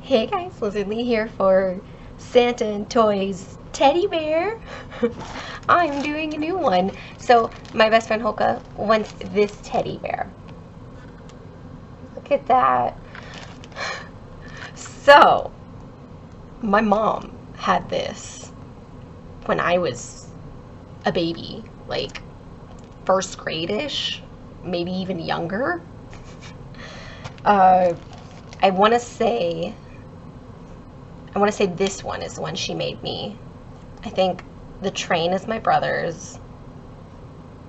Hey guys, Lizardlea here for Santa and Toys Teddy Bear. I'm doing a new one. So my best friend Holka wants this teddy bear. Look at that. So my mom had this when I was a baby, like first grade-ish, maybe even younger. Uh, I want to say this one is the one she made me. I think the train is my brother's.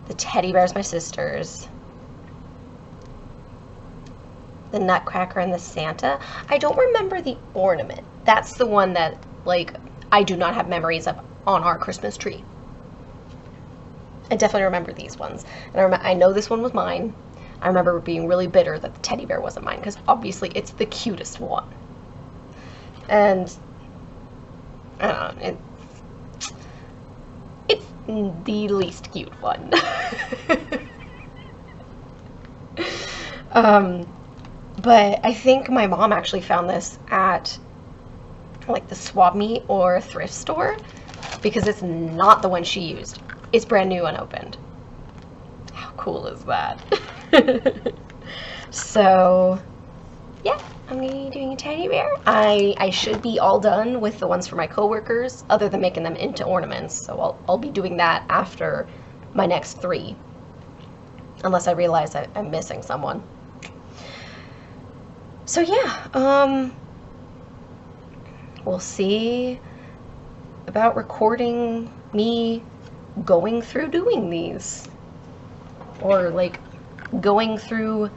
The teddy bear is my sister's. The nutcracker and the Santa. I don't remember the ornament. That's the one that, like, I do not have memories of on our Christmas tree. I definitely remember these ones. And I know this one was mine. I remember being really bitter that the teddy bear wasn't mine, because obviously it's the cutest one. And I don't know, it's the least cute one. But I think my mom actually found this at like the swap meet or thrift store, because it's not the one she used. It's brand new, unopened. How cool is that? So yeah, I'm going to be doing a teddy bear. I should be all done with the ones for my coworkers, other than making them into ornaments. So I'll be doing that after my next 3, unless I realize I'm missing someone. So yeah, we'll see about recording me going through doing these, or like going through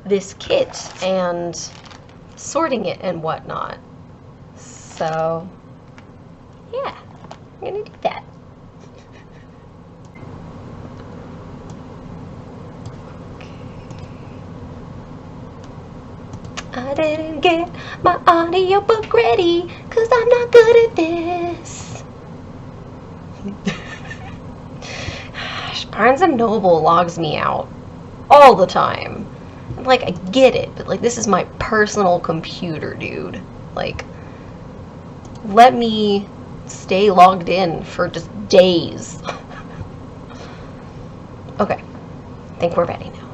this kit and sorting it and whatnot. So yeah, I'm gonna do that. I didn't get my audiobook ready, 'cause I'm not good at this. Barnes & Noble logs me out all the time. Like, I get it, but like, this is my personal computer, dude. Like, let me stay logged in for just days. Okay, I think we're ready now.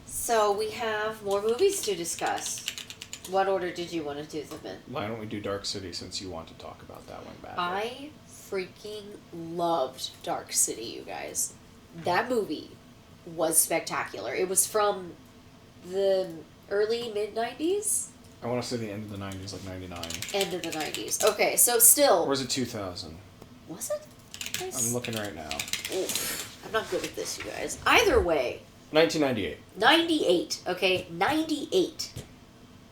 So we have more movies to discuss. What order did you want to do them in? Why don't we do Dark City, since you want to talk about that one badly? I freaking loved Dark City, you guys. That movie was spectacular. It was from the early mid-90s? I want to say the end of the 90s, like 99. End of the 90s. Okay, so still... Or was it 2000? Was it? I'm looking right now. Oof, I'm not good at this, you guys. Either way... 1998. 98, okay? 98.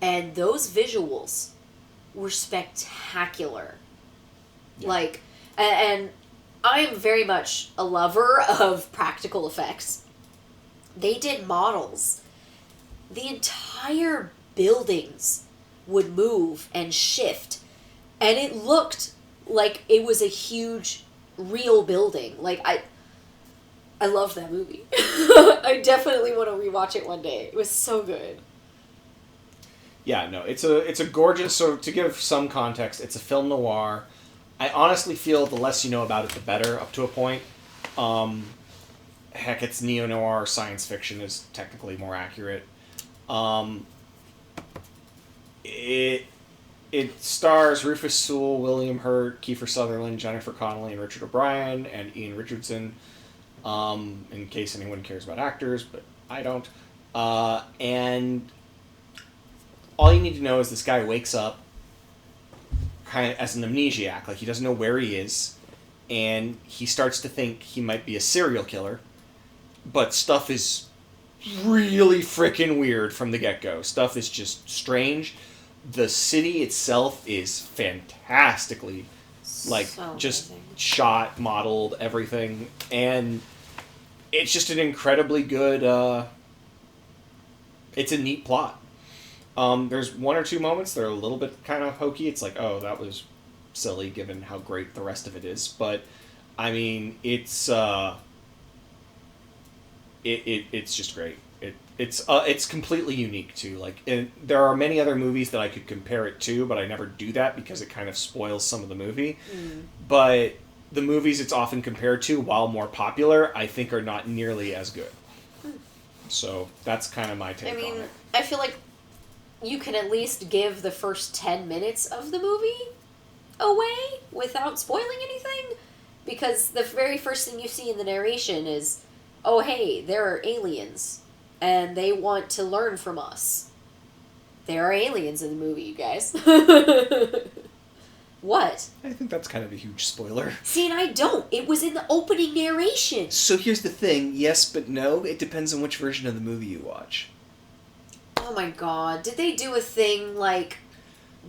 And those visuals were spectacular. Yeah. Like, and I am very much a lover of practical effects. They did models. The entire buildings would move and shift, and it looked like it was a huge, real building. Like, I love that movie. I definitely want to rewatch it one day. It was so good. Yeah, no, it's a gorgeous, so to give some context, it's a film noir. I honestly feel the less you know about it, the better, up to a point. Heck, it's neo-noir, science fiction is technically more accurate. It stars Rufus Sewell, William Hurt, Kiefer Sutherland, Jennifer Connelly, and Richard O'Brien, and Ian Richardson. In case anyone cares about actors, but I don't. And all you need to know is this guy wakes up kind of as an amnesiac, like he doesn't know where he is, and he starts to think he might be a serial killer, but stuff is really freaking weird from the get-go. Stuff is just strange. The city itself is fantastically, like, So just amazing. shot, modeled, everything, and it's just an incredibly good, it's a neat plot. There's one or two moments that are a little bit kind of hokey. It's like, oh, that was silly given how great the rest of it is. But, I mean, it's just great. It's completely unique too. Like, there are many other movies that I could compare it to, but I never do that because it kind of spoils some of the movie. But the movies it's often compared to, while more popular, I think are not nearly as good. So that's kind of my take on it. I feel like you can at least give the first 10 minutes of the movie away without spoiling anything, because the very first thing you see in the narration is, oh hey, there are aliens and they want to learn from us. There are aliens in the movie, you guys. What? I think that's kind of a huge spoiler. See, and I don't. It was in the opening narration. So here's the thing, yes but no, it depends on which version of the movie you watch. Oh my god, did they do a thing like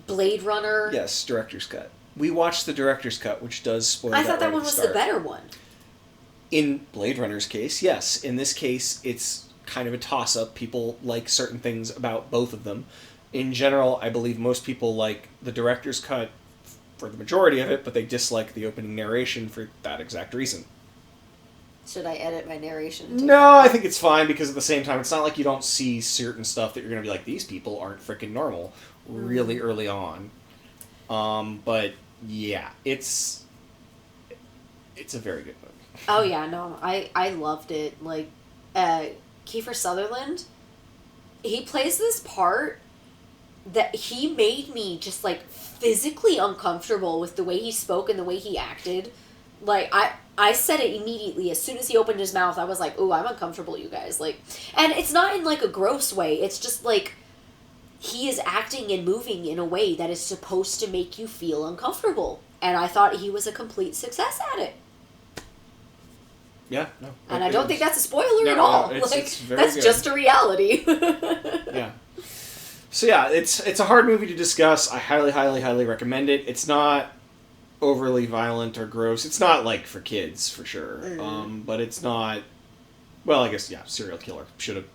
Blade Runner? Yes, director's cut. We watched the director's cut, which does spoil I that thought that right one at was start. the better one. In Blade Runner's case, yes. In this case, it's kind of a toss-up. People like certain things about both of them. In general, I believe most people like the director's cut for the majority of it, but they dislike the opening narration for that exact reason. Should I edit my narration? and take No, it out? I think it's fine, because at the same time, it's not like you don't see certain stuff that you're going to be like, these people aren't freaking normal really early on. But yeah, it's a very good movie. Oh yeah, no, I loved it. Like, Kiefer Sutherland, he plays this part that he made me just like physically uncomfortable with the way he spoke and the way he acted. Like, I said it immediately as soon as he opened his mouth. I was like, "Ooh, I'm uncomfortable, you guys." Like, and it's not in like a gross way. It's just like he is acting and moving in a way that is supposed to make you feel uncomfortable. And I thought he was a complete success at it. Yeah, no. And I don't think that's a spoiler No, at all. no, it's like, very that's good. just a reality. Yeah. So yeah, it's a hard movie to discuss. I highly, highly, highly recommend it. It's not overly violent or gross. It's not like for kids, for sure. But it's not... Well, I guess, yeah, serial killer. Should have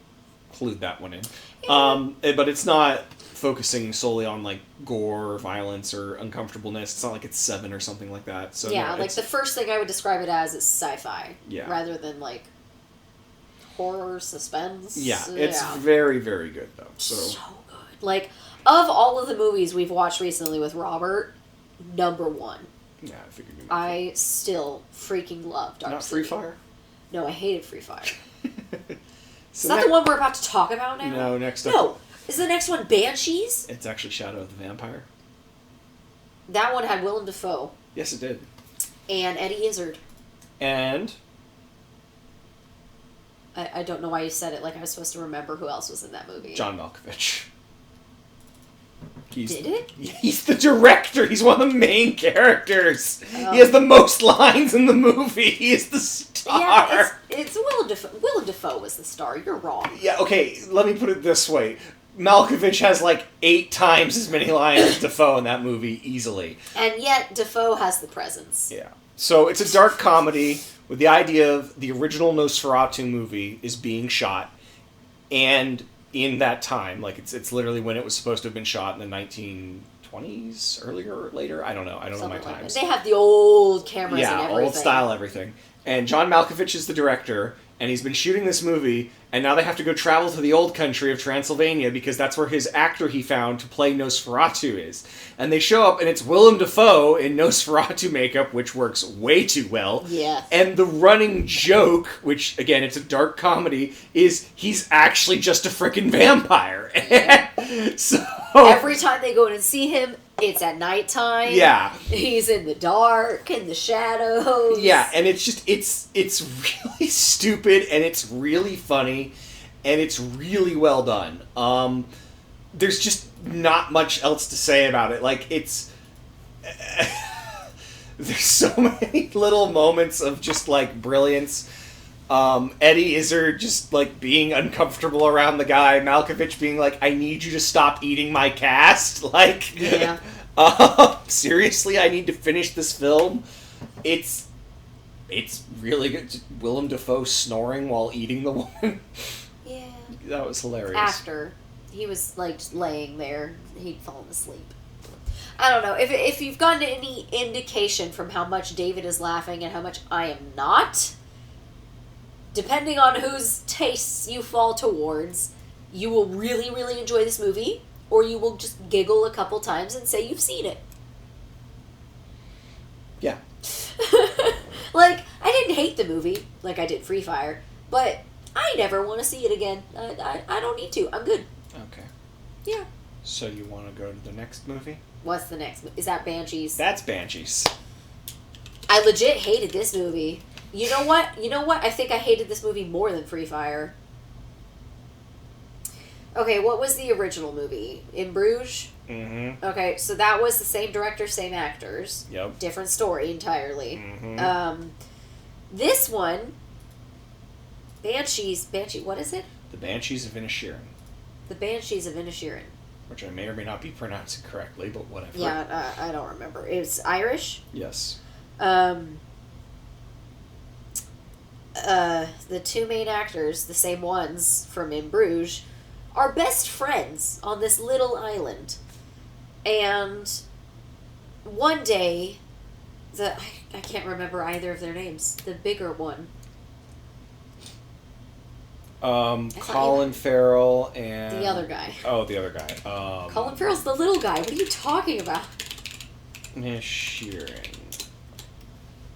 clued that one in. But it's not focusing solely on like gore or violence or uncomfortableness. It's not like it's Seven or something like that. So yeah, no, like the first thing I would describe it as is sci-fi. Yeah. Rather than like horror, suspense. Yeah, it's very, very good though. So good. Like, of all of the movies we've watched recently with Robert, number one. Yeah, I figured you might. I still freaking love Dark Not City. Free Fire? No, I hated Free Fire. So Is that the one we're about to talk about now? No, next up. No. Is the next one Banshees? It's actually Shadow of the Vampire. That one had Willem Dafoe Yes, it did. and Eddie Izzard. And I don't know why you said it like I was supposed to remember who else was in that movie. John Malkovich. Did it? He's the director. He's one of the main characters. Oh. He has the most lines in the movie. He is the star. Yeah, it's Willem Dafoe. Willem Dafoe was the star. You're wrong. Yeah, okay, let me put it this way. Malkovich has like 8 times as many lines as Dafoe in that movie, easily. And yet, Dafoe has the presence. Yeah. So it's a dark comedy with the idea of the original Nosferatu movie is being shot, and in that time, like it's literally when it was supposed to have been shot in the 1920s, earlier or later. I don't know. I don't know my Something like times. that. They have the old cameras and Yeah, everything. old style everything. And John Malkovich is the director, and he's been shooting this movie, and now they have to go travel to the old country of Transylvania because that's where his actor he found to play Nosferatu is. And they show up, and it's Willem Dafoe in Nosferatu makeup, which works way too well. Yeah. And the running joke, which, again, it's a dark comedy, is he's actually just a freaking vampire. So... Every time they go in and see him, it's at nighttime. Yeah. He's in the dark, in the shadows. Yeah, and it's just, it's really stupid, and it's really funny, and it's really well done. There's just not much else to say about it. Like, it's... there's so many little moments of just, like, brilliance. Eddie Izzard just, like, being uncomfortable around the guy. Malkovich being like, I need you to stop eating my cast. Like, Yeah. Seriously, I need to finish this film. It's really good. Willem Dafoe snoring while eating the woman. Yeah. That was hilarious. After. He was, like, just laying there. He'd fallen asleep. I don't know. If you've gotten any indication from how much David is laughing and how much I am not, depending on whose tastes you fall towards, you will really, really enjoy this movie, or you will just giggle a couple times and say you've seen it. Yeah. Like, I didn't hate the movie like I did Free Fire, but I never want to see it again. I don't need to. I'm good. Okay. Yeah. So you want to go to the next movie? What's the next? Is that Banshees? That's Banshees. I legit hated this movie. You know what? I think I hated this movie more than Free Fire. Okay, what was the original movie? In Bruges? Mm-hmm. Okay, so that was the same director, same actors. Yep. Different story entirely. Mm-hmm. This one, Banshee, what is it? The Banshees of Inisherin. The Banshees of Inisherin. Which I may or may not be pronouncing correctly, but whatever. Yeah, I don't remember. It's Irish? Yes. The two main actors, the same ones from In Bruges, are best friends on this little island. And one day, I can't remember either of their names. The bigger one. Colin Farrell and... The other guy. Oh, the other guy. Colin Farrell's the little guy. What are you talking about? Sheeran.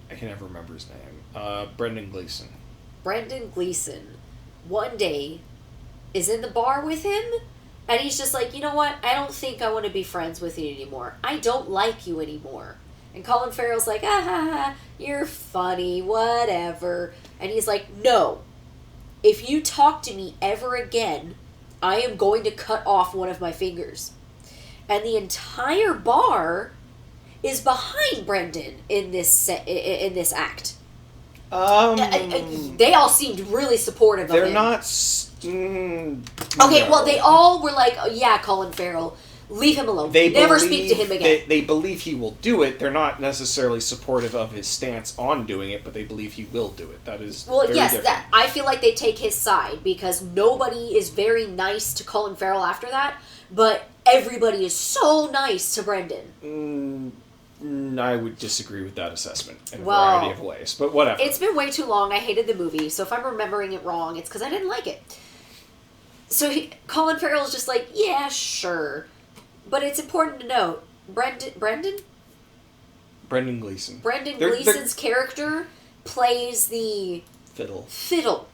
I can never remember his name. Brendan Gleeson. Brendan Gleeson, one day, is in the bar with him, and he's just like, you know what? I don't think I want to be friends with you anymore. I don't like you anymore. And Colin Farrell's like, ah, ha, ha, you're funny, whatever. And he's like, no. If you talk to me ever again, I am going to cut off one of my fingers. And the entire bar is behind Brendan in this act. They all seemed really supportive of him. They're not... Okay, no. well, they all were like, oh, yeah, Colin Farrell, leave him alone. Never speak to him again. They believe he will do it. They're not necessarily supportive of his stance on doing it, but they believe he will do it. That is very different. I feel like they take his side, because nobody is very nice to Colin Farrell after that, but everybody is so nice to Brendan. I would disagree with that assessment in a variety of ways, but whatever. It's been way too long. I hated the movie, so if I'm remembering it wrong, it's because I didn't like it. So Colin Farrell's just like, yeah, sure. But it's important to note, Brendan Gleeson. Brendan Gleeson's character plays the... Fiddle.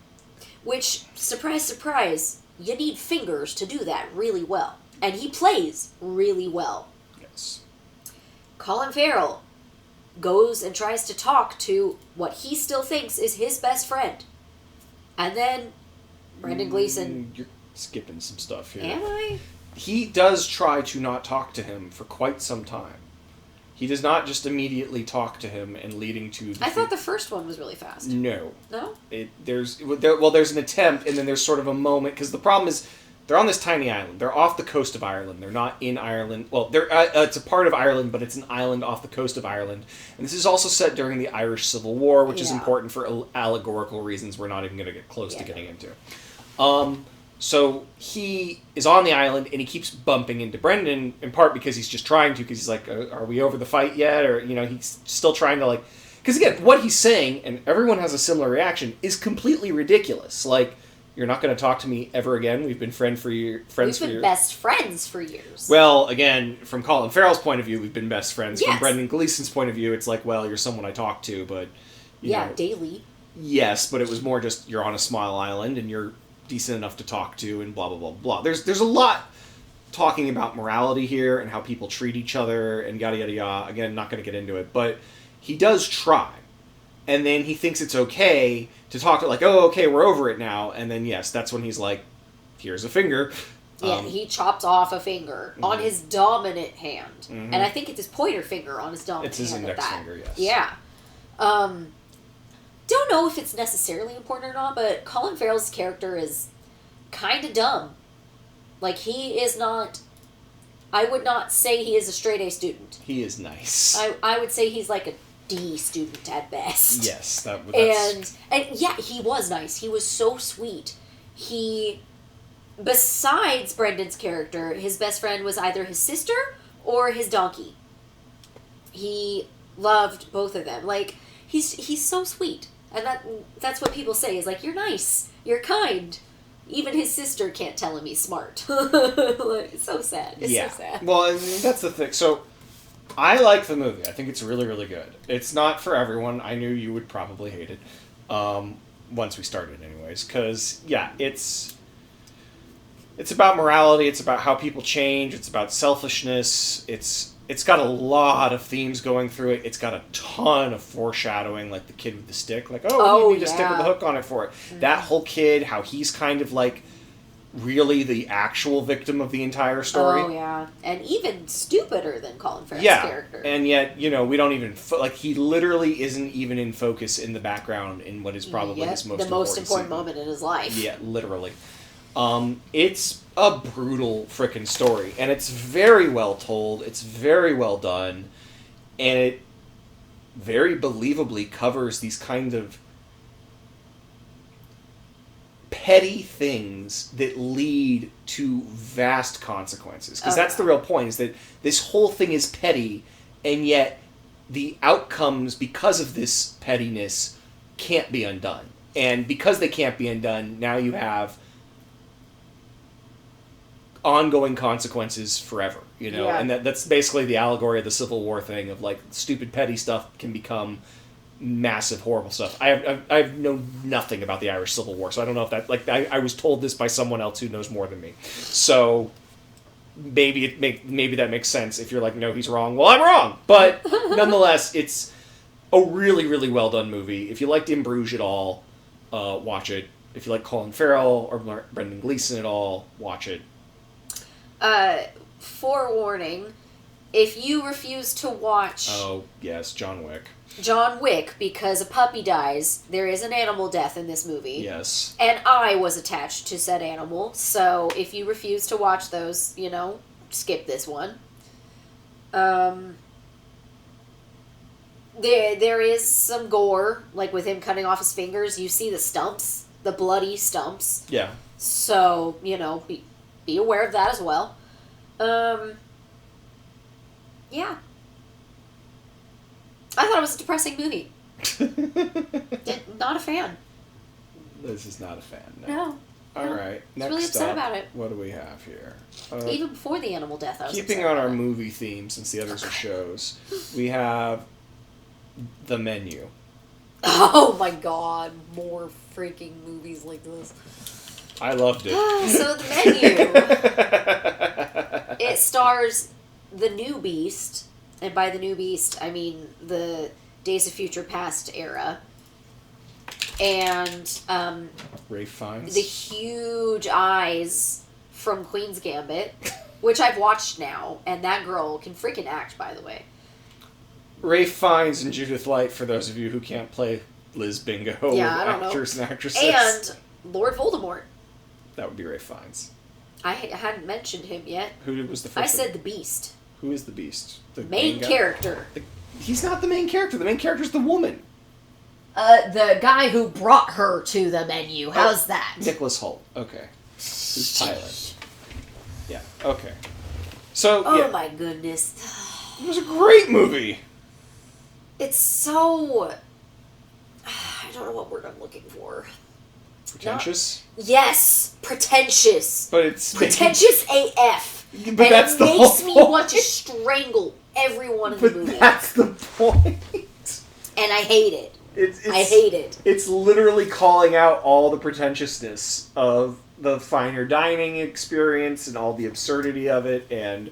Which, surprise, surprise, you need fingers to do that really well. And he plays really well. Yes. Colin Farrell goes and tries to talk to what he still thinks is his best friend. And then Brendan Gleeson... You're skipping some stuff here. Am I? He does try to not talk to him for quite some time. He does not just immediately talk to him and leading to... I thought the first one was really fast. No. No? There's an attempt, and then there's sort of a moment, because the problem is, they're on this tiny island. They're off the coast of Ireland. They're not in Ireland. Well, it's a part of Ireland, but it's an island off the coast of Ireland. And this is also set during the Irish Civil War, which is important for allegorical reasons we're not even going to get close to getting into. So he is on the island, and he keeps bumping into Brendan, in part because he's just trying to, because he's like, are we over the fight yet? Or, he's still trying to, like... Because, again, what he's saying, and everyone has a similar reaction, is completely ridiculous. Like, you're not going to talk to me ever again. We've been friends for years. We've been best friends for years. Well, again, from Colin Farrell's point of view, we've been best friends. Yes. From Brendan Gleeson's point of view, it's like, well, you're someone I talk to, but... you know, daily. Yes, but it was more just, you're on a small island, and you're decent enough to talk to, and blah, blah, blah, blah. There's a lot talking about morality here, and how people treat each other, and yada, yada, yada. Again, not going to get into it, but he does try. And then he thinks it's okay to talk to, like, oh, okay, we're over it now. And then, yes, that's when he's like, here's a finger. Yeah, he chopped off a finger on his dominant hand. Mm-hmm. And I think it's his pointer finger on his dominant hand. It's his index finger, yes. Yeah. Don't know if it's necessarily important or not, but Colin Farrell's character is kind of dumb. Like, he is not... I would not say he is a straight A student. He is nice. I would say he's like a D student at best. Yes, that's... And yeah, he was nice. He was so sweet. Besides Brendan's character, his best friend was either his sister or his donkey. He loved both of them. Like, he's so sweet. And that's what people say, is like, you're nice, you're kind. Even his sister can't tell him he's smart. Like, it's so sad. It's so sad. Well, and that's the thing. So, I like the movie. I think it's really, really good. It's not for everyone. I knew you would probably hate it. Once we started anyways. Because, yeah, it's about morality. It's about how people change. It's about selfishness. It's got a lot of themes going through it. It's got a ton of foreshadowing, like the kid with the stick. Like, you need a stick with a hook on it for it. Mm-hmm. That whole kid, how he's kind of like really the actual victim of the entire story. Oh, yeah. And even stupider than Colin Farrell's character. And yet, we don't even... he literally isn't even in focus in the background in what is probably his the most important moment in his life. Yeah, literally. It's a brutal frickin' story, and it's very well told, it's very well done, and it very believably covers these kind of petty things that lead to vast consequences. Because that's the real point, is that this whole thing is petty, and yet the outcomes, because of this pettiness, can't be undone. And because they can't be undone, now you have ongoing consequences forever, and that's basically the allegory of the Civil War thing of, like, stupid petty stuff can become massive horrible stuff. I know nothing about the Irish Civil War, so I don't know if that, like, I was told this by someone else who knows more than me, so maybe that makes sense if you're like, no, he's wrong. Well, I'm wrong, but nonetheless, it's a really, really well done movie. If you liked In Bruges at all, watch it. If you like Colin Farrell or Brendan Gleeson at all, watch it. Forewarning, if you refuse to watch... Oh, yes, John Wick, because a puppy dies, there is an animal death in this movie. Yes. And I was attached to said animal, so if you refuse to watch those, skip this one. There is some gore, like with him cutting off his fingers. You see the stumps, the bloody stumps. Yeah. So, be aware of that as well. Yeah. I thought it was a depressing movie. Not a fan. This is not a fan, No. Alright, next really upset up, about it. What do we have here? Even before the animal death, I was keeping upset on our about it. movie theme, since the others are shows, we have The Menu. Oh my god, more freaking movies like this. I loved it. So The Menu. It stars the new Beast, and by the new Beast, I mean the Days of Future Past era. And Ralph Fiennes. the huge eyes from Queen's Gambit, which I've watched now, and that girl can freaking act, by the way. Ralph Fiennes and Judith Light, for those of you who can't play Liz Bingo with actors and actresses. And Lord Voldemort. That would be Ralph Fiennes. I hadn't mentioned him yet. Who was the first I one? said the Beast. Who is the Beast? The Main character. He's not the main character. The main character's the woman. The guy who brought her to the menu. How's that? Nicholas Hoult. Okay. Who's Tyler. Yeah, okay. So, Oh my goodness. It was a great movie. It's so... I don't know what word I'm looking for. Pretentious? Yes! Pretentious. But it's... Pretentious AF. But and that's the whole it makes me want to strangle everyone in the movie. But that's the point. And I hate it. I hate it. It's literally calling out all the pretentiousness of the finer dining experience and all the absurdity of it, and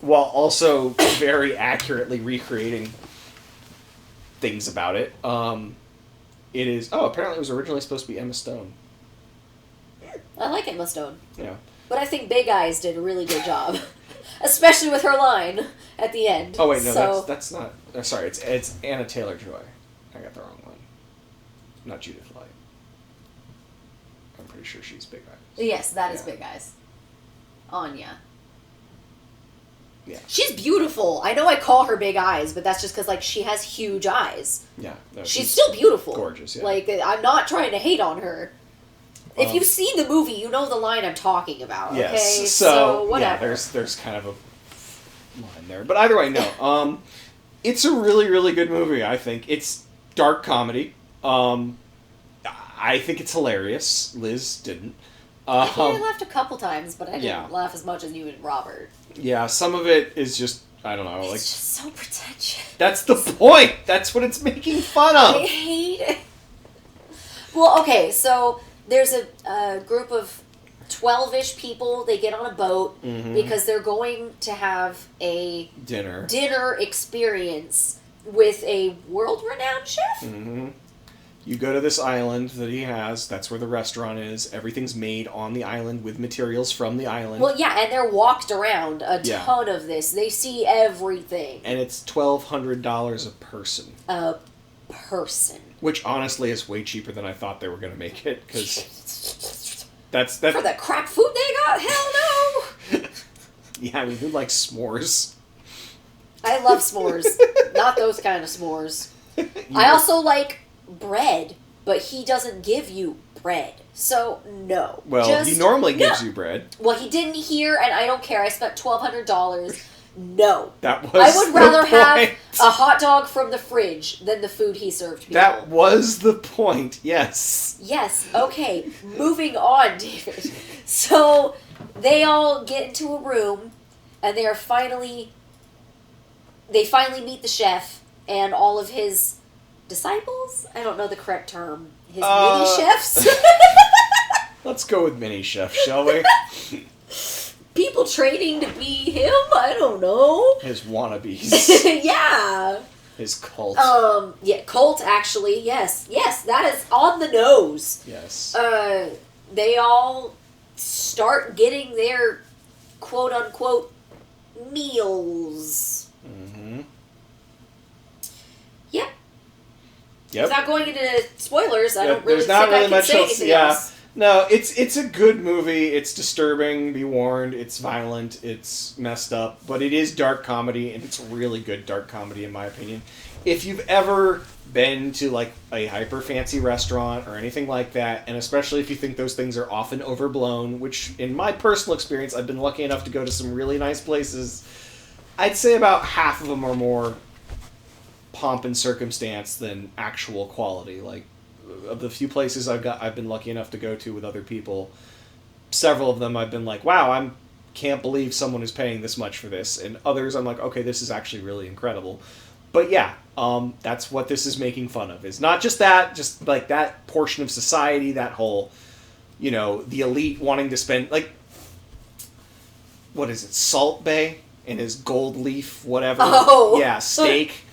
while also very accurately recreating things about it. It is... Oh, apparently it was originally supposed to be Emma Stone. I like Emma Stone. Yeah. But I think Big Eyes did a really good job. Especially with her line at the end. Oh, wait, no, so... that's not... sorry, it's Anna Taylor-Joy. I got the wrong one. Not Judith Light. I'm pretty sure she's Big Eyes. Yes, that is Big Eyes. Anya. Yeah. She's beautiful. I know I call her Big Eyes, but that's just because, like, she has huge eyes. Yeah. No, she's still beautiful. Gorgeous, yeah. Like, I'm not trying to hate on her. If you've seen the movie, you know the line I'm talking about, yes. okay? So, whatever. Yeah, there's kind of a line there. But either way, no. It's a really, really good movie, I think. It's dark comedy. I think it's hilarious. Liz didn't. I think I laughed a couple times, but I didn't Yeah. laugh as much as you and Robert. Yeah, some of it is just, I don't know, It's like... just so pretentious. That's the point! That's what it's making fun I of! hate it. Well, okay, so there's a group of 12-ish people. They get on a boat because they're going to have a dinner experience with a world-renowned chef. Mm-hmm. You go to this island that he has. That's where the restaurant is. Everything's made on the island with materials from the island. Well, yeah, and they're walked around a ton of this. They see everything. And it's $1,200 a person. A person. Which, honestly, is way cheaper than I thought they were going to make it, because that's... For the crap food they got? Hell no! Yeah, I mean, who likes s'mores? I love s'mores. Not those kind of s'mores. I also like bread, but he doesn't give you bread. So, no. Well, he normally gives you bread. Well, he didn't here, and I don't care. I spent $1,200. No. That was I would rather the have point. a hot dog from the fridge than the food he served people. That was the point, yes. Yes, okay. Moving on, David. So, they all get into a room, and they finally meet the chef and all of his disciples? I don't know the correct term. His mini-chefs? Let's go with mini-chef, shall we? People training to be him? I don't know. His wannabes. Yeah. His cult. Yeah, cult, actually. Yes. Yes, that is on the nose. Yes. They all start getting their quote-unquote meals. Mm-hmm. Yep. Yep. Without going into spoilers, I don't There's really not think really I can much say else. anything Yeah. else. No, it's a good movie. It's disturbing, be warned. It's violent. It's messed up. But it is dark comedy, and it's really good dark comedy, in my opinion. If you've ever been to, like, a hyper-fancy restaurant or anything like that, and especially if you think those things are often overblown, which, in my personal experience, I've been lucky enough to go to some really nice places, I'd say about half of them are more pomp and circumstance than actual quality. Like, of the few places I've been lucky enough to go to with other people, several of them I've been like, wow, I can't believe someone is paying this much for this, and others I'm like, okay, this is actually really incredible. But yeah, that's what this is making fun of. It's not just that, just like that portion of society, that whole, you know, the elite wanting to spend, like, what is it, Salt Bae and his gold leaf, whatever. Oh. Yeah, steak.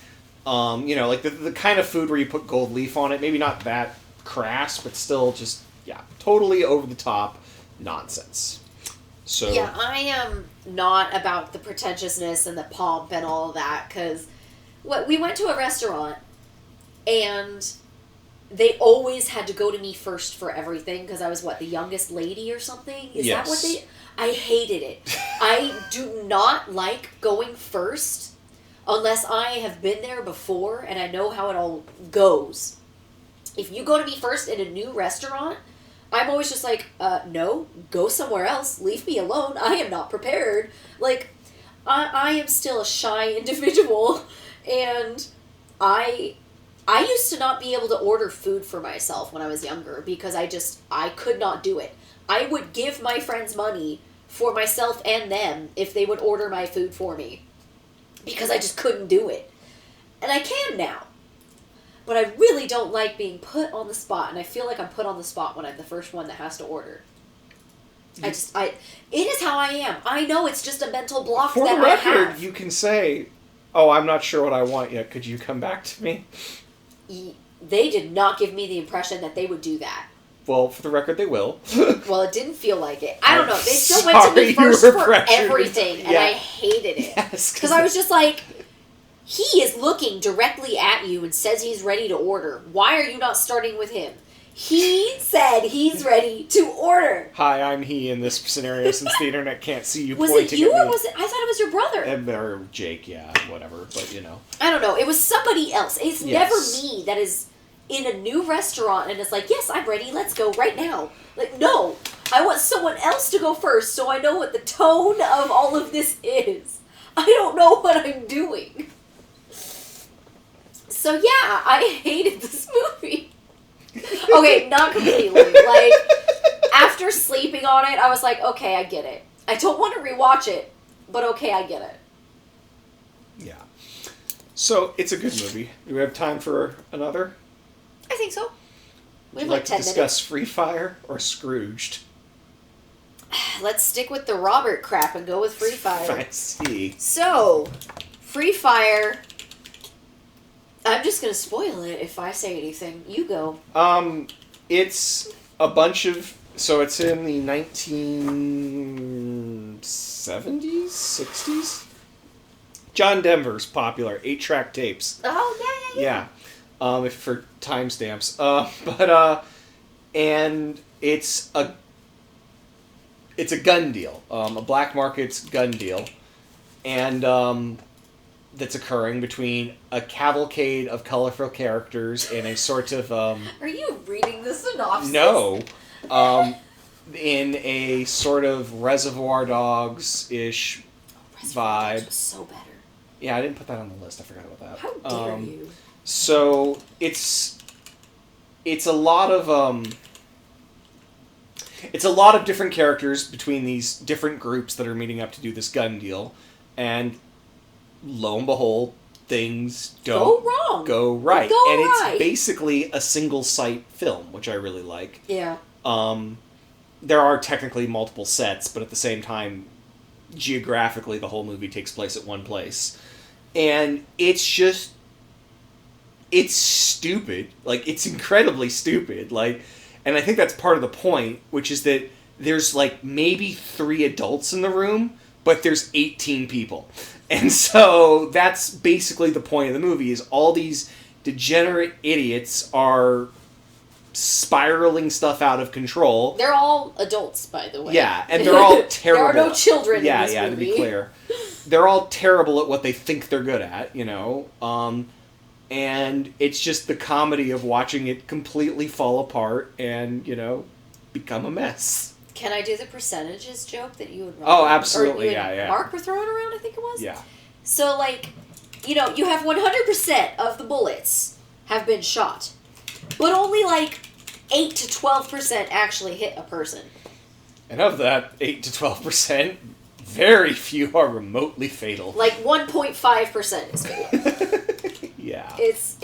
You know, like the kind of food where you put gold leaf on it. Maybe not that crass, but still just, yeah, totally over the top nonsense. So Yeah, I am not about the pretentiousness and the pomp and all of that, because we went to a restaurant, and they always had to go to me first for everything, because I was, the youngest lady or something? Is that what they... I hated it. I do not like going first unless I have been there before and I know how it all goes. If you go to me first in a new restaurant, I'm always just like, no, go somewhere else. Leave me alone. I am not prepared. Like, I am still a shy individual, and I used to not be able to order food for myself when I was younger because I could not do it. I would give my friends money for myself and them if they would order my food for me, because I just couldn't do it. And I can now. But I really don't like being put on the spot, and I feel like I'm put on the spot when I'm the first one that has to order. It is how I am. I know it's just a mental block for that the record, I have. you can say, oh, I'm not sure what I want yet. Could you come back to me? They did not give me the impression that they would do that. Well, for the record, they will. Well, it didn't feel like it. I don't know. They still Sorry went to me you first were for pressured. everything, and Yeah. I hated it. Yes, Because I was just like, he is looking directly at you and says he's ready to order. Why are you not starting with him? He said he's ready to order. Hi, I'm he in this scenario since the internet can't see you Was pointing it you at or me. was it? I thought it was your brother. Or Jake, yeah, whatever, but you know. I don't know. It was somebody else. It's Yes. never me that is in a new restaurant and it's like, yes, I'm ready. Let's go right now. Like, no. I want someone else to go first so I know what the tone of all of this is. I don't know what I'm doing. So yeah, I hated this movie. Okay, not completely. Like, after sleeping on it, I was like, okay, I get it. I don't want to rewatch it, but okay, I get it. Yeah. So, it's a good movie. Do we have time for another? I think so. We Would have you like to 10 discuss minutes. Free Fire or Scrooged? Let's stick with the Robert crap and go with Free Fire. I see. So, Free Fire. I'm just going to spoil it if I say anything. You go. It's a bunch of... So it's in the 1970s? 60s? John Denver's popular 8-track tapes. Oh, yeah. If for timestamps. And it's a gun deal. A black market's gun deal. And, that's occurring between a cavalcade of colorful characters in a sort of, Are you reading the synopsis? No. In a sort of Reservoir Dogs-ish vibe. Was so better. Yeah, I didn't put that on the list. I forgot about that. How dare you? So it's a lot of different characters between these different groups that are meeting up to do this gun deal, and lo and behold, things don't go right. It's basically a single site film, which I really like. Yeah. There are technically multiple sets, but at the same time, geographically, the whole movie takes place at one place. And it's stupid. Like, it's incredibly stupid. Like, and I think that's part of the point, which is that there's, like, maybe 3 adults in the room, but there's 18 people. And so that's basically the point of the movie, is all these degenerate idiots are spiraling stuff out of control. They're all adults, by the way. Yeah, and they're all terrible. There are no children in this movie. Yeah, to be clear. They're all terrible at what they think they're good at, you know. And it's just the comedy of watching it completely fall apart and, you know, become a mess. Can I do the percentages joke that you and Oh, absolutely, or you and yeah. Mark were throwing around, I think it was? Yeah. So, like, you know, you have 100% of the bullets have been shot, but only, like, 8 to 12% actually hit a person. And of that 8 to 12%, very few are remotely fatal. Like, 1.5% is fatal. Yeah. It's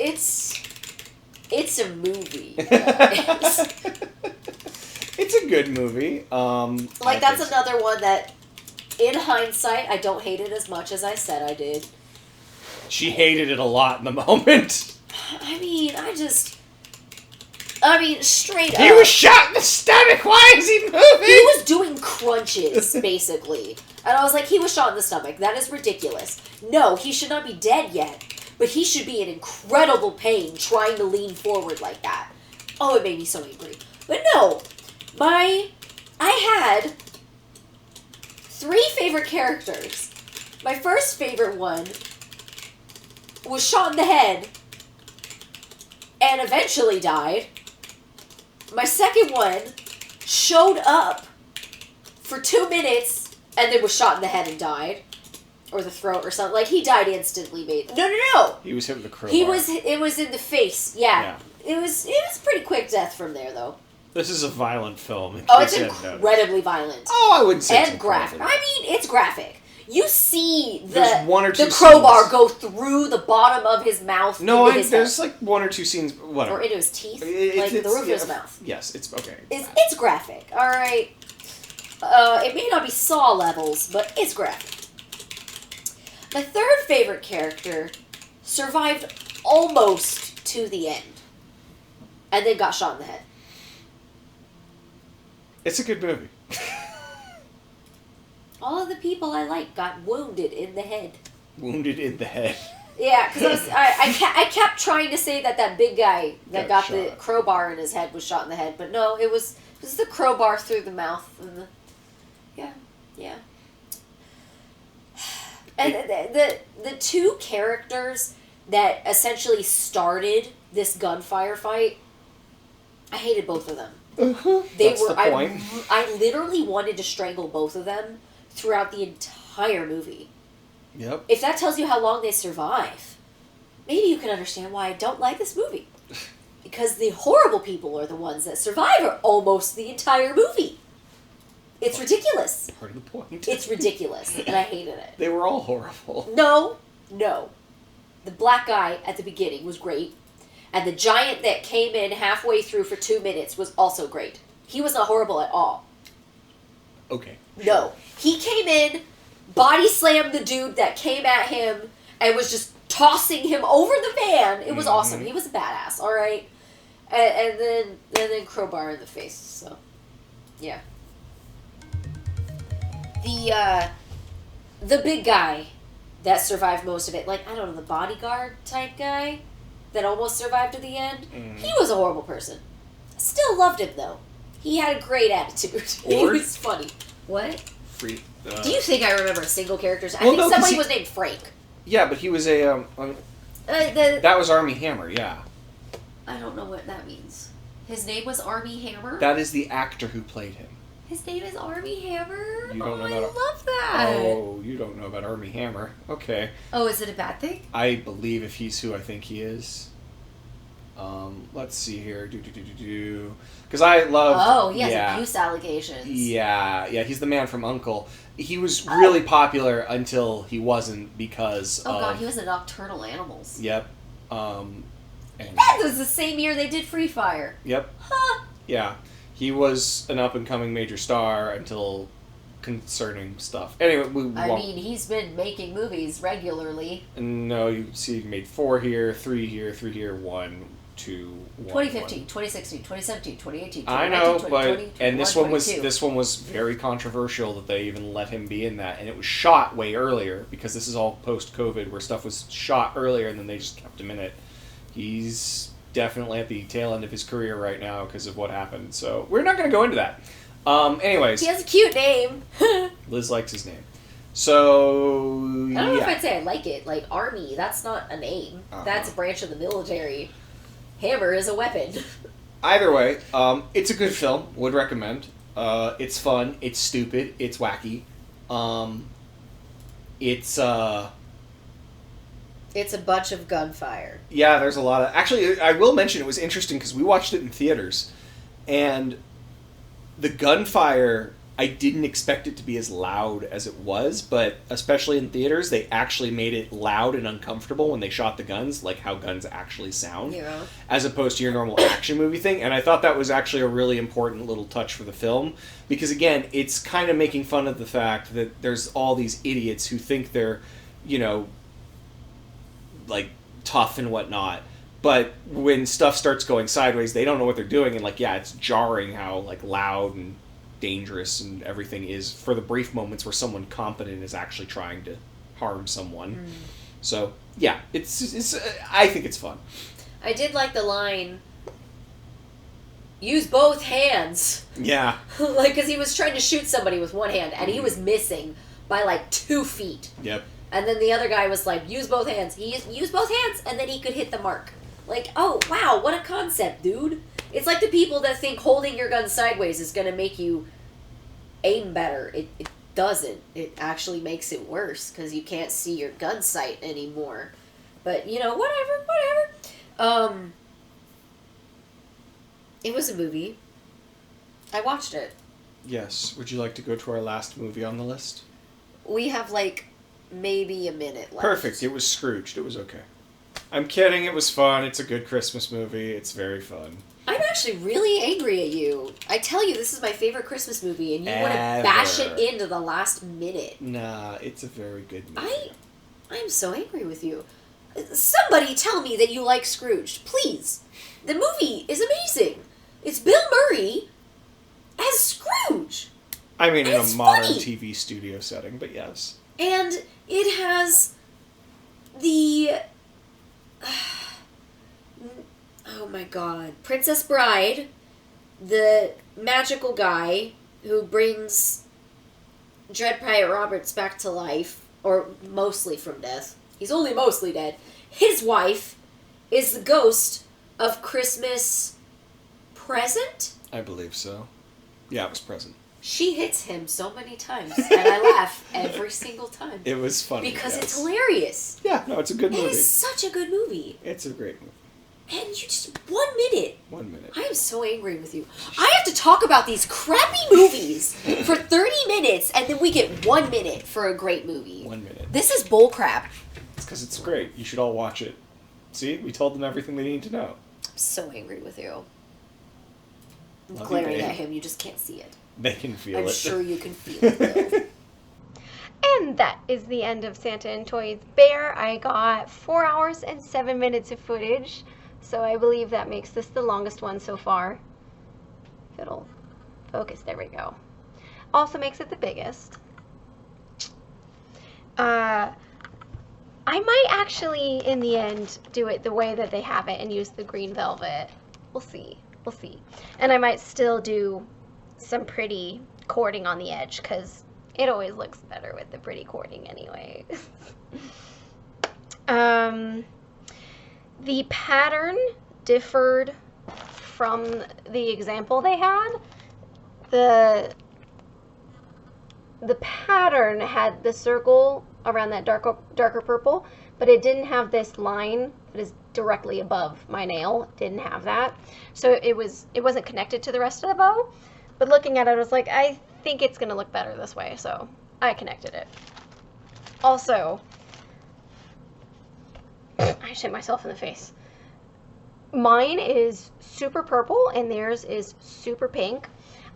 a movie, guys. It's a good movie. Like, that's another one that, in hindsight, I don't hate it as much as I said I did. She hated it a lot in the moment. I mean, straight up. He was shot in the stomach! Why is he moving? He was doing crunches, basically. And I was like, he was shot in the stomach. That is ridiculous. No, he should not be dead yet. But he should be in incredible pain trying to lean forward like that. Oh, it made me so angry. But no. I had 3 favorite characters. My first favorite one was shot in the head and eventually died. My second one showed up for 2 minutes and then was shot in the head and died. Or the throat or something. Like, he died instantly, mate. No. He was hit with a crowbar. It was in the face, yeah. It was a pretty quick death from there, though. This is a violent film. Oh, it's incredibly violent. Oh, I wouldn't say and graphic. I mean, it's graphic. You see there's 1 or 2 the crowbar scenes. Go through the bottom of his mouth. No, his there's head. like 1 or 2 scenes. Whatever. Or into his teeth, like the roof of his mouth. Yes, it's okay. It's graphic. All right. It may not be Saw levels, but it's graphic. My third favorite character survived almost to the end, and then got shot in the head. It's a good movie. All of the people I like got wounded in the head. Wounded in the head. Yeah, because I kept trying to say that big guy that got the crowbar in his head was shot in the head, but no, it was the crowbar through the mouth and the yeah. And the 2 characters that essentially started this gunfire fight, I hated both of them. That's the point. I literally wanted to strangle both of them throughout the entire movie. Yep. If that tells you how long they survive, maybe you can understand why I don't like this movie. because the horrible people are the ones that survive almost the entire movie. It's ridiculous. Part of the point. It's ridiculous, and I hated it. They were all horrible. No. The black guy at the beginning was great, and the giant that came in halfway through for 2 minutes was also great. He was not horrible at all. Okay. No. He came in, body slammed the dude that came at him, and was just tossing him over the van. It was awesome. He was a badass, alright? And then crowbar in the face, so... Yeah. The big guy that survived most of it, like, I don't know, the bodyguard type guy that almost survived to the end, he was a horrible person. Still loved him, though. He had a great attitude. He was funny. What? Do you think I remember a single character? I think somebody was named Frank. Yeah, but he was a... that was Armie Hammer, yeah. I don't know what that means. His name was Armie Hammer? That is the actor who played him. His name is Armie Hammer? You don't know I love that. Oh, you don't know about Armie Hammer. Okay. Oh, is it a bad thing? I believe if he's who I think he is. Let's see here. Because I love... Oh, he has abuse allegations. Yeah, he's the man from U.N.C.L.E. He was really popular until he wasn't because Oh, God, he was in Nocturnal Animals. Yep. That was the same year they did Free Fire. Yep. Huh. Yeah. He was an up-and-coming major star until concerning stuff. Anyway, I mean, he's been making movies regularly. No, you see he made 4 here, 3 here, 3 here, 1, 2, 1. 2015, 2016, 2017, 2018, 2019, I know, 2020, but and this one was very controversial that they even let him be in that, and it was shot way earlier because this is all post-COVID where stuff was shot earlier and then they just kept him in it. He's definitely at the tail end of his career right now because of what happened. So we're not going to go into that. Anyways. He has a cute name. Liz likes his name. So, I don't know if I'd say I like it. Like, Army, that's not a name. That's a branch of the military. Hammer is a weapon. Either way, it's a good film. Would recommend. It's fun. It's stupid. It's wacky. It's a bunch of gunfire. Yeah, there's a lot of... Actually, I will mention it was interesting because we watched it in theaters, and the gunfire, I didn't expect it to be as loud as it was, but especially in theaters, they actually made it loud and uncomfortable when they shot the guns, like how guns actually sound, as opposed to your normal action movie thing, and I thought that was actually a really important little touch for the film, because again, it's kind of making fun of the fact that there's all these idiots who think they're, like tough and whatnot, but when stuff starts going sideways, they don't know what they're doing, and it's jarring how like loud and dangerous and everything is for the brief moments where someone competent is actually trying to harm someone. So yeah, it's I think it's fun. I did like the line, use both hands. Yeah. Like, because he was trying to shoot somebody with one hand and he was missing by like 2 feet. Yep. And then the other guy was like, use both hands. He used both hands, and then he could hit the mark. Like, oh, wow, what a concept, dude. It's like the people that think holding your gun sideways is going to make you aim better. It doesn't. It actually makes it worse, because you can't see your gun sight anymore. But, whatever. It was a movie. I watched it. Yes. Would you like to go to our last movie on the list? We have, maybe a minute left. Perfect. It was Scrooged. It was okay. I'm kidding. It was fun. It's a good Christmas movie. It's very fun. I'm actually really angry at you. I tell you, this is my favorite Christmas movie, and you want to bash it into the last minute. Nah, it's a very good movie. I'm so angry with you. Somebody tell me that you like Scrooged, please. The movie is amazing. It's Bill Murray as Scrooge. I mean, in a modern TV studio setting, but yes. And it has the... oh my god. Princess Bride, the magical guy who brings Dread Pirate Roberts back to life, or mostly from death. He's only mostly dead. His wife is the ghost of Christmas Present? I believe so. Yeah, it was Present. She hits him so many times, and I laugh every single time. It was funny. Because it's hilarious. Yeah, no, it's a good movie. It is such a good movie. It's a great movie. And you just 1 minute. 1 minute. I am so angry with you. I have to talk about these crappy movies for 30 minutes, and then we get 1 minute for a great movie. 1 minute. This is bullcrap. It's because it's great. You should all watch it. See, we told them everything they need to know. I'm so angry with you. I'm Love you, glaring babe. at him. You just can't see it. They can feel I'm it. sure you can feel it, though. And that is the end of Santa and Toys Bear. I got 4 hours and 7 minutes of footage, so I believe that makes this the longest one so far. If it'll focus, there we go. Also makes it the biggest. I might actually, in the end, do it the way that they have it and use the green velvet. We'll see. We'll see. And I might still do some pretty cording on the edge, because it always looks better with the pretty cording anyway. The pattern differed from the example they had. The pattern had the circle around that darker purple, but it didn't have this line that is directly above my nail. It didn't have that. So it wasn't connected to the rest of the bow. But looking at it, I was like, I think it's going to look better this way, so I connected it. Also, I just hit myself in the face. Mine is super purple and theirs is super pink.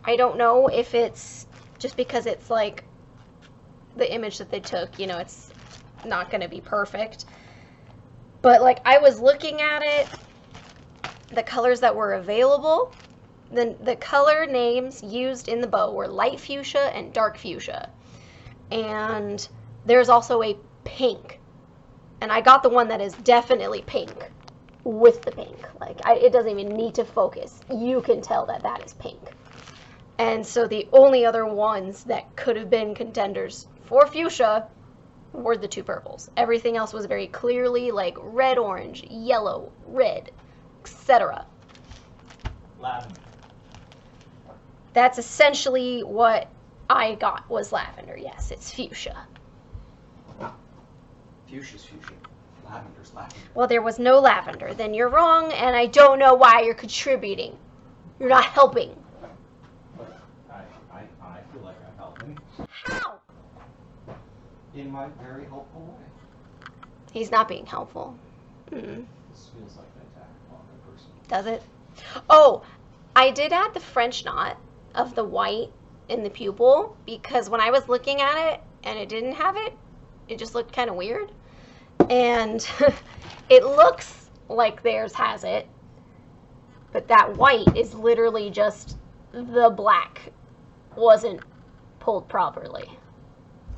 I don't know if it's just because it's like the image that they took, you know, it's not going to be perfect. But like I was looking at it, the colors that were available, the color names used in the bow were light fuchsia and dark fuchsia. And there's also a pink. And I got the one that is definitely pink with the pink. Like, it doesn't even need to focus. You can tell that that is pink. And so the only other ones that could have been contenders for fuchsia were the two purples. Everything else was very clearly like red, orange, yellow, red, etc. Lavender. That's essentially what I got was lavender. Yes, it's fuchsia. Fuchsia's fuchsia. Lavender's lavender. Well, there was no lavender. Then you're wrong, and I don't know why you're contributing. You're not helping. I feel like I'm helping. How? In my very helpful way. He's not being helpful. Mm-mm. This feels like an attack on the person. Does it? Oh, I did add the French knot of the white in the pupil because when I was looking at it and it didn't have it, it just looked kind of weird. And it looks like theirs has it, but that white is literally just the black wasn't pulled properly.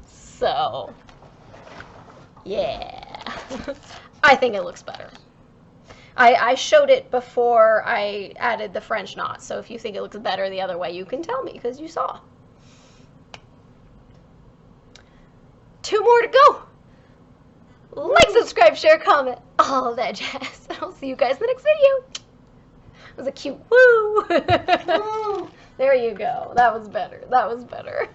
So, yeah. I think it looks better. I showed it before I added the French knot, so if you think it looks better the other way, you can tell me, because you saw. 2 more to go. Like, subscribe, share, comment, all of that jazz. And I'll see you guys in the next video. It was a cute woo. There you go. That was better. That was better.